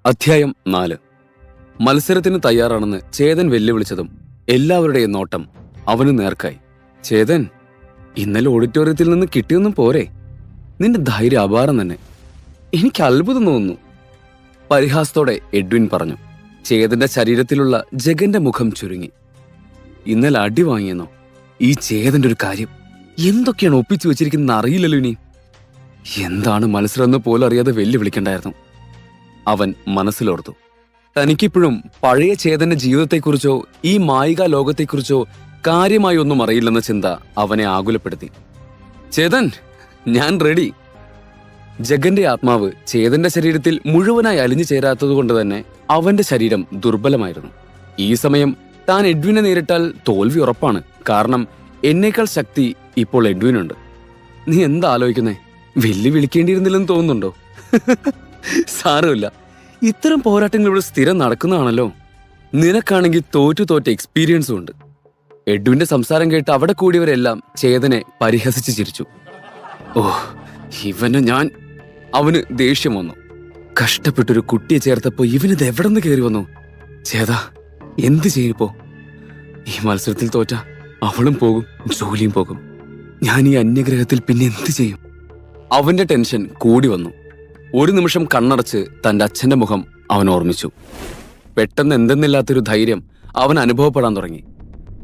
അധ്യായം 4. മത്സരത്തിന് തയ്യാറാണെന്ന് ചേതൻ വെല്ലുവിളിച്ചതും എല്ലാവരുടെയും നോട്ടം അവന് നേർക്കായി. ചേതൻ, ഇന്നലെ ഓഡിറ്റോറിയത്തിൽ നിന്ന് കിട്ടിയൊന്നും പോരെ? നിന്റെ ധൈര്യം അപാരം തന്നെ. എനിക്ക് അത്ഭുതം തോന്നുന്നു. പരിഹാസത്തോടെ എഡ്വിൻ പറഞ്ഞു. ചേതന്റെ ശരീരത്തിലുള്ള ജഗന്റെ മുഖം ചുരുങ്ങി. ഇന്നലെ അടി വാങ്ങിയെന്നോ? ഈ ചേതന്റെ ഒരു കാര്യം എന്തൊക്കെയാണ് ഒപ്പിച്ചു വെച്ചിരിക്കുന്നത് അറിയില്ലല്ലോ. ഇനി എന്താണ് മത്സരം എന്ന് പോലും അറിയാതെ വെല്ലുവിളിക്കണ്ടായിരുന്നു. അവൻ മനസ്സിലോർത്തു. തനിക്കിപ്പോഴും പഴയ ചേതന്റെ ജീവിതത്തെക്കുറിച്ചോ ഈ മായിക ലോകത്തെക്കുറിച്ചോ കാര്യമായി ഒന്നും അറിയില്ലെന്ന ചിന്ത അവനെ ആകുലപ്പെടുത്തി. ചേതൻ, ഞാൻ റെഡി. ജഗന്റെ ആത്മാവ് ചേതന്റെ ശരീരത്തിൽ മുഴുവനായി അലിഞ്ഞു ചേരാത്തതുകൊണ്ട് തന്നെ അവന്റെ ശരീരം ദുർബലമായിരുന്നു. ഈ സമയം താൻ എഡ്വിനെ നേരിട്ടാൽ തോൽവി ഉറപ്പാണ്. കാരണം എന്നേക്കാൾ ശക്തി ഇപ്പോൾ എഡ്വിനുണ്ട്. നീ എന്താ ആലോചിക്കുന്നേ? വെല്ലുവിളിക്കേണ്ടിയിരുന്നില്ലെന്ന് തോന്നുന്നുണ്ടോ? സാരമില്ല, ഇത്തരം പോരാട്ടങ്ങൾ ഇവിടെ സ്ഥിരം നടക്കുന്നതാണല്ലോ. നിനക്കാണെങ്കിൽ തോറ്റു എക്സ്പീരിയൻസും ഉണ്ട്. എഡ്വിന്റെ സംസാരം കേട്ട് അവിടെ കൂടിയവരെല്ലാം ചേതനെ പരിഹസിച്ച് ചിരിച്ചു. ഓ, ഇവനെ ഞാൻ... അവന് ദേഷ്യം വന്നു. കഷ്ടപ്പെട്ടൊരു കുട്ടിയെ ചേർത്തപ്പോ ഇവനിത് എവിടെ നിന്ന് കയറി വന്നു? ചേതാ, എന്ത് ചെയ്യിപ്പോ? ഈ മത്സരത്തിൽ തോറ്റ അവളും പോകും, ജോലിയും പോകും. ഞാൻ ഈ അന്യഗ്രഹത്തിൽ പിന്നെ എന്ത് ചെയ്യും? അവന്റെ ടെൻഷൻ കൂടി വന്നു. ഒരു നിമിഷം കണ്ണടച്ച് തന്റെ അച്ഛന്റെ മുഖം അവൻ ഓർമ്മിച്ചു. പെട്ടെന്ന് എന്തെന്നില്ലാത്തൊരു ധൈര്യം അവൻ അനുഭവപ്പെടാൻ തുടങ്ങി.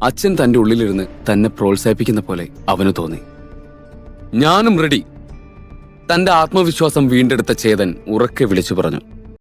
അച്ഛൻ തന്റെ ഉള്ളിലിരുന്ന് തന്നെ പ്രോത്സാഹിപ്പിക്കുന്ന പോലെ അവന് തോന്നി. ഞാനും റെഡി. തന്റെ ആത്മവിശ്വാസം വീണ്ടെടുത്ത ചേതൻ ഉറക്കെ വിളിച്ചു പറഞ്ഞു.